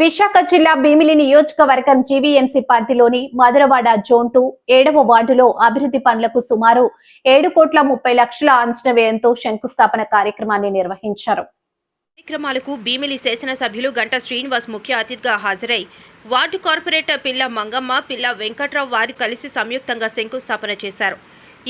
విశాఖ జిల్లా భీమిలి నియోజకవర్గం జీవీఎంసీ పరిధిలోని మధురవాడ జోన్ 2 7వ వార్డులో అభివృద్ధి పనులకు సుమారు 7,30,00,000 అంచనా వ్యయంతో శంకుస్థాపన కార్యక్రమాన్ని నిర్వహించారు. కార్యక్రమాలకు భీమిలి శాసనసభ్యులు గంటా శ్రీనివాస్ ముఖ్య అతిథిగా హాజరై వార్డు కార్పొరేటర్ పిల్ల మంగమ్మ, పిల్ల వెంకట్రావు వారు కలిసి సంయుక్తంగా శంకుస్థాపన చేశారు.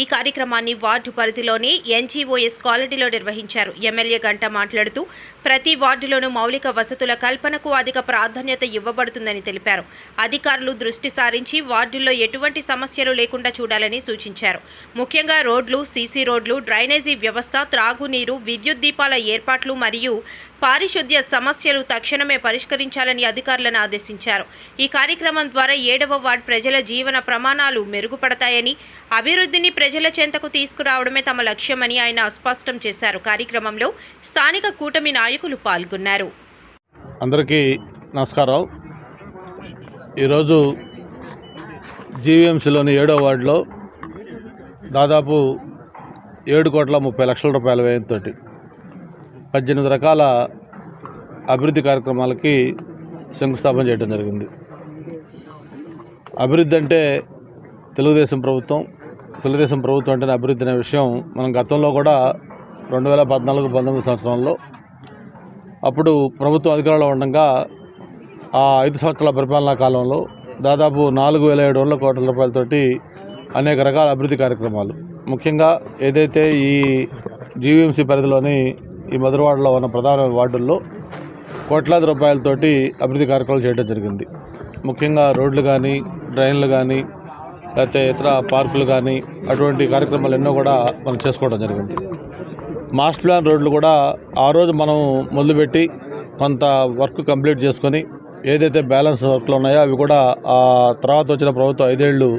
ఈ కార్యక్రమాన్ని వార్డు పరిధిలోని ఎన్జీఓఎస్ కాలనీలో నిర్వహించారు. ఎమ్మెల్యే గంటా మాట్లాడుతూ ప్రతి వార్డులోనూ మౌలిక వసతుల కల్పనకు అధిక ప్రాధాన్యత ఇవ్వబడుతుందని తెలిపారు. అధికారులు దృష్టి సారించి వార్డుల్లో ఎటువంటి సమస్యలు లేకుండా చూడాలని సూచించారు. ముఖ్యంగా రోడ్లు, సీసీ రోడ్లు, డ్రైనేజీ వ్యవస్థ, త్రాగునీరు, విద్యుత్ దీపాల ఏర్పాట్లు మరియు పారిశుద్ధ్య సమస్యలు తక్షణమే పరిష్కరించాలని అధికారులను ఆదేశించారు. ఈ కార్యక్రమం ద్వారా 7వ వార్డు ప్రజల జీవన ప్రమాణాలు మెరుగుపడతాయని, అభివృద్ధిని ప్రజల చెంతకు తీసుకురావడమే తమ లక్ష్యమని ఆయన స్పష్టం చేశారు. కార్యక్రమంలో స్థానిక కూటమి నాయకులు పాల్గొన్నారు. అందరికీ నమస్కారం. ఈరోజు జీవీఎంసీలోని 7వ వార్డులో దాదాపు 7,30,00,000 రూపాయల వ్యయంతో 18 రకాల అభివృద్ధి కార్యక్రమాలకి శంకుస్థాపన చేయడం జరిగింది. అభివృద్ధి అంటే తెలుగుదేశం ప్రభుత్వం అంటేనే అభివృద్ధి అనే విషయం మనం గతంలో కూడా 2014-19 సంవత్సరంలో అప్పుడు ప్రభుత్వం అధికారంలో ఉండగా ఆ 5 సంవత్సరాల పరిపాలనా కాలంలో దాదాపు 4,700 కోట్ల రూపాయలతోటి అనేక రకాల అభివృద్ధి కార్యక్రమాలు, ముఖ్యంగా ఏదైతే ఈ జీవీఎంసీ పరిధిలోని ఈ మధురవాడలో ఉన్న ప్రధాన వార్డుల్లో కోట్లాది రూపాయలతోటి అభివృద్ధి కార్యక్రమాలు చేయడం జరిగింది. ముఖ్యంగా రోడ్లు కానీ, డ్రైన్లు కానీ, లేకపోతే ఇతర పార్కులు కానీ, అటువంటి కార్యక్రమాలు ఎన్నో కూడా మనం చేసుకోవడం జరిగింది. మాస్టర్ ప్లాన్ రోడ్లు కూడా ఆ రోజు మనం మొదలుపెట్టి కొంత వర్క్ కంప్లీట్ చేసుకొని ఏదైతే బ్యాలెన్స్ వర్క్లు ఉన్నాయో అవి కూడా ఆ తర్వాత వచ్చిన ప్రభుత్వం 5 ఏళ్ళు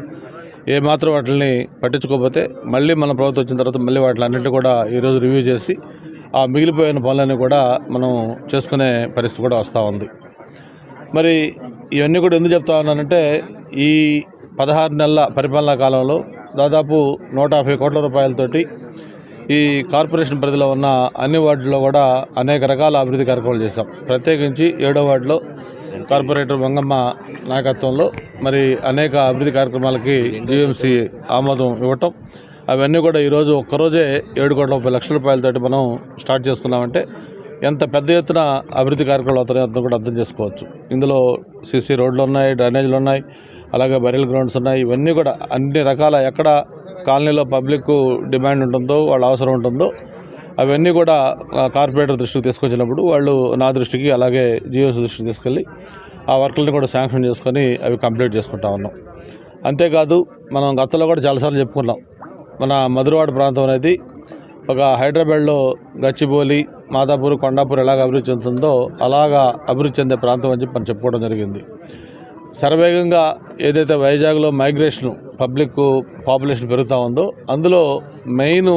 ఏమాత్రం వాటిని పట్టించుకోకపోతే మళ్ళీ మన ప్రభుత్వం వచ్చిన తర్వాత మళ్ళీ వాటిని అన్నింటినీ కూడా ఈరోజు రివ్యూ చేసి ఆ మిగిలిపోయిన పనులన్నీ కూడా మనం చేసుకునే పరిస్థితి కూడా వస్తూ ఉంది. మరి ఇవన్నీ కూడా ఎందుకు చెప్తా ఉన్నానంటే ఈ 16 నెలల పరిపాలనా కాలంలో దాదాపు 150 కోట్ల రూపాయలతోటి ఈ కార్పొరేషన్ పరిధిలో ఉన్న అన్ని వార్డుల్లో కూడా అనేక రకాల అభివృద్ధి కార్యక్రమాలు చేశాం. ప్రత్యేకించి 7వ వార్డులో కార్పొరేటర్ మంగమ్మ నాయకత్వంలో మరి అనేక అభివృద్ధి కార్యక్రమాలకి జీవీఎంసీ ఆమోదం ఇవ్వటం, అవన్నీ కూడా ఈరోజు ఒక్కరోజే 7,30,00,000 రూపాయలతోటి మనం స్టార్ట్ చేసుకున్నామంటే ఎంత పెద్ద ఎత్తున అభివృద్ధి కార్యక్రమాలు అవుతాయో అంతా కూడా అర్థం చేసుకోవచ్చు. ఇందులో సీసీ రోడ్లు ఉన్నాయి, డ్రైనేజీలు ఉన్నాయి, అలాగే బరియల్ గ్రౌండ్స్ ఉన్నాయి. ఇవన్నీ కూడా అన్ని రకాల ఎక్కడ కాలనీలో పబ్లిక్ డిమాండ్ ఉంటుందో, వాళ్ళ అవసరం ఉంటుందో అవన్నీ కూడా కార్పొరేటర్ దృష్టికి తీసుకొచ్చినప్పుడు వాళ్ళు నా దృష్టికి అలాగే జీవీఎంసీ దృష్టికి తీసుకెళ్ళి ఆ వర్క్లను కూడా శాంక్షన్ చేసుకొని అవి కంప్లీట్ చేసుకుంటా ఉన్నాం. అంతేకాదు మనం గతంలో కూడా చాలాసార్లు చెప్పుకున్నాం, మన మధురవాడ ప్రాంతం అనేది ఒక హైదరాబాద్లో గచ్చిబౌలి, మాదాపూర్, కొండాపూర్ ఎలాగ అభివృద్ధి చెందుతుందో అలాగా అభివృద్ధి చెందే ప్రాంతం అని చెప్పి మనం చెప్పుకోవడం జరిగింది. శరవేగంగా ఏదైతే వైజాగ్లో మైగ్రేషన్ పబ్లిక్ పాపులేషన్ పెరుగుతూ ఉందో అందులో మెయిన్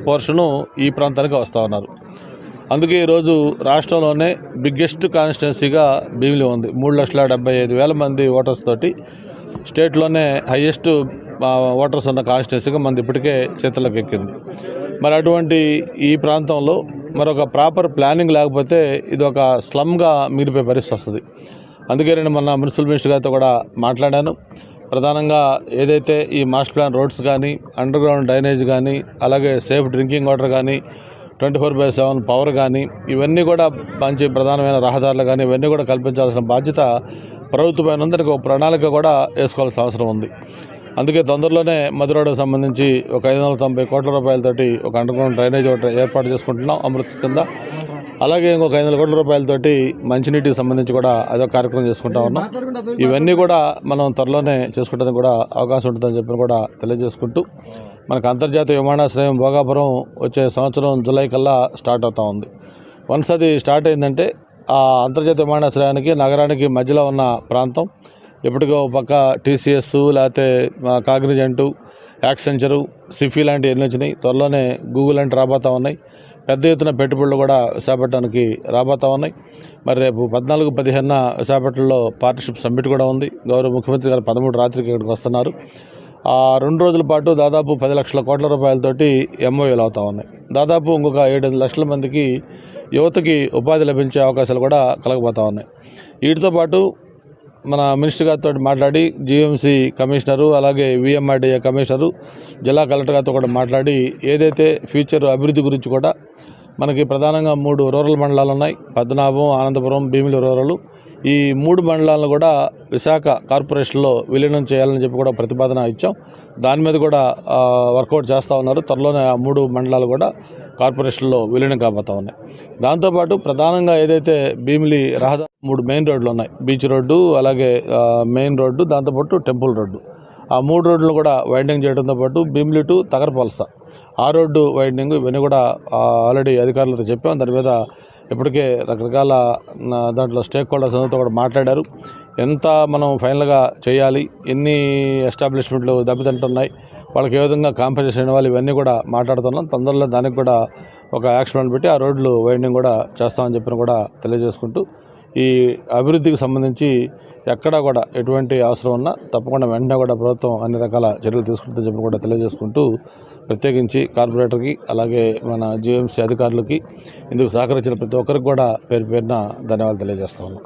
పోర్షను ఈ ప్రాంతానికి వస్తూ ఉన్నారు. అందుకే ఈరోజు రాష్ట్రంలోనే బిగ్గెస్ట్ కాన్స్టిట్యున్సీగా భీమిలి ఉంది. 3,75,000 మంది ఓటర్స్ తోటి స్టేట్లోనే హైయెస్ట్ ఓటర్స్ ఉన్న కాన్స్టిట్యున్సీగా మనది ఇప్పటికే చేతుల్లోకి ఎక్కింది. మరి అటువంటి ఈ ప్రాంతంలో మరొక ప్రాపర్ ప్లానింగ్ లేకపోతే ఇది ఒక స్లమ్గా మిగిలిపోయే పరిస్థితి వస్తుంది. అందుకే నేను మొన్న మున్సిపల్ మినిస్టర్ గారితో కూడా మాట్లాడాను. ప్రధానంగా ఏదైతే ఈ మాస్టర్ ప్లాన్ రోడ్స్ కానీ, అండర్ గ్రౌండ్ డ్రైనేజ్ కానీ, అలాగే సేఫ్ డ్రింకింగ్ వాటర్ కానీ, 24/7 పవర్ కానీ, ఇవన్నీ కూడా మంచి ప్రధానమైన రహదారులు కానీ ఇవన్నీ కూడా కల్పించాల్సిన బాధ్యత ప్రభుత్వమైన అందరికీ ఒక ప్రణాళిక కూడా వేసుకోవాల్సిన అవసరం ఉంది. అందుకే తొందరలోనే మధురవాడకు సంబంధించి ఒక 590 కోట్ల రూపాయలతోటి ఒక అండర్ గ్రౌండ్ డ్రైనేజ్ ఒకటి ఏర్పాటు చేసుకుంటున్నాం అమృత్ కింద. అలాగే ఇంకొక 500 కోట్ల రూపాయలతోటి మంచినీటికి సంబంధించి కూడా అదొక కార్యక్రమం చేసుకుంటా ఉన్నాం. ఇవన్నీ కూడా మనం త్వరలోనే చేసుకుంటానికి కూడా అవకాశం ఉంటుందని చెప్పి కూడా తెలియజేసుకుంటూ మనకు అంతర్జాతీయ విమానాశ్రయం భోగాపురం వచ్చే సంవత్సరం జూలై కల్లా స్టార్ట్ అవుతూ ఉంది. వన్స్ అది స్టార్ట్ అయిందంటే ఆ అంతర్జాతీయ విమానాశ్రయానికి నగరానికి మధ్యలో ఉన్న ప్రాంతం ఎప్పటికో పక్క టీసీఎస్, లేకపోతే కాగ్నిజెంటు, యాక్సెంచరు, సిఫీ లాంటివి ఎన్ని వచ్చినాయి. త్వరలోనే గూగుల్ లాంటి రాబోతూ ఉన్నాయి. పెద్ద ఎత్తున పెట్టుబడులు కూడా విశాఖపట్నానికి రాబోతూ ఉన్నాయి. మరి రేపు 14-15 విశాఖపట్నంలో పార్ట్నర్షిప్ సమ్మిట్ కూడా ఉంది. గౌరవ ముఖ్యమంత్రి గారు 13 రాత్రికి ఇక్కడికి వస్తున్నారు. ఆ 2 రోజుల పాటు దాదాపు 10 లక్షల కోట్ల రూపాయలతోటి ఎంఓయూలు అవుతూ ఉన్నాయి. దాదాపు ఇంకొక 7 లక్షల మందికి యువతకి ఉపాధి లభించే అవకాశాలు కూడా కలగబోతూ ఉన్నాయి. వీటితో పాటు మన మినిస్టర్ గారితో మాట్లాడి జీఎంసీ కమిషనరు అలాగే విఎంఆర్డీఏ కమిషనరు జిల్లా కలెక్టర్ గారితో కూడా మాట్లాడి ఏదైతే ఫ్యూచర్ అభివృద్ధి గురించి కూడా మనకి ప్రధానంగా 3 రూరల్ మండలాలు ఉన్నాయి, పద్మనాభం, ఆనందపురం, భీమిలి రూరల్. ఈ 3 మండలాలను కూడా విశాఖ కార్పొరేషన్లో విలీనం చేయాలని చెప్పి కూడా ప్రతిపాదన ఇచ్చాం. దాని మీద కూడా వర్కౌట్ చేస్తూ ఉన్నారు. త్వరలోనే ఆ 3 మండలాలు కూడా కార్పొరేషన్లో విలీనం కాబోతూ ఉన్నాయి. దాంతోపాటు ప్రధానంగా ఏదైతే భీమిలి రహదారి 3 మెయిన్ రోడ్లు ఉన్నాయి, బీచ్ రోడ్డు అలాగే మెయిన్ రోడ్డు, దాంతోపాటు టెంపుల్ రోడ్డు. ఆ 3 రోడ్లు కూడా వైండింగ్ చేయడంతో పాటు భీమిలి టు తగరపల్స ఆ రోడ్డు వైండింగ్ ఇవన్నీ కూడా ఆల్రెడీ అధికారులతో చెప్పాం. దాని మీద ఇప్పటికే రకరకాల దాంట్లో స్టేక్ హోల్డర్స్ అందరితో కూడా మాట్లాడారు. ఎంత మనం ఫైనల్గా చేయాలి, ఎన్ని ఎస్టాబ్లిష్మెంట్లు దెబ్బతింటున్నాయి, వాళ్ళకి ఏ విధంగా కాంపెన్సేషన్ ఇవ్వాలి, ఇవన్నీ కూడా మాట్లాడుతున్నాం. తొందరలో దానికి కూడా ఒక యాక్షన్ పెట్టి ఆ రోడ్లు వైండింగ్ కూడా చేస్తామని చెప్పిన కూడా తెలియజేసుకుంటూ, ఈ అభివృద్ధికి సంబంధించి ఎక్కడా కూడా ఎటువంటి అవసరం ఉన్నా తప్పకుండా వెంటనే కూడా ప్రభుత్వం అన్ని రకాల చర్యలు తీసుకుంటుందని చెప్పి కూడా తెలియజేసుకుంటూ, ప్రత్యేకించి కార్పొరేటర్కి అలాగే మన జీఎంసీ అధికారులకి ఇందుకు సహకరించిన ప్రతి ఒక్కరికి కూడా పేరు పేరున ధన్యవాదాలు తెలియజేస్తా ఉన్నాం.